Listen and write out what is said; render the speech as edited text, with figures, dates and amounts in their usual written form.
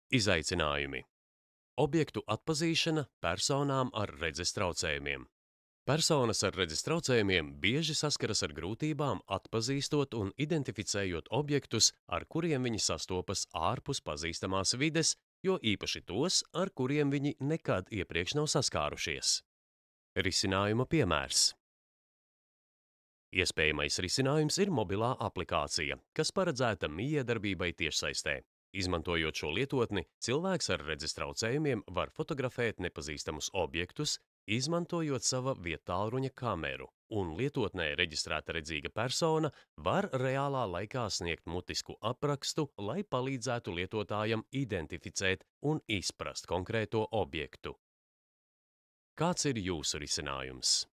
Izaicinājumi. Objektu atpazīšana personām ar redzes traucējumiem. Personas ar redzes traucējumiem bieži saskaras ar grūtībām atpazīstot un identificējot objektus, ar kuriem viņi sastopas ārpus pazīstamās vides, jo īpaši tos, ar kuriem viņi nekad iepriekš nav saskārušies. Risinājuma piemērs. Iespējamais risinājums ir mobilā aplikācija, kas paredzēta mijiedarbībai tiešsaistē. Izmantojot šo lietotni, cilvēks ar redzes traucējumiem var fotografēt nepazīstamus objektus, izmantojot sava viedtālruņa kameru, un lietotnē reģistrēta redzīga persona var reālā laikā sniegt mutisku aprakstu, lai palīdzētu lietotājam identificēt un izprast konkrēto objektu. Kāds ir jūsu risinājums?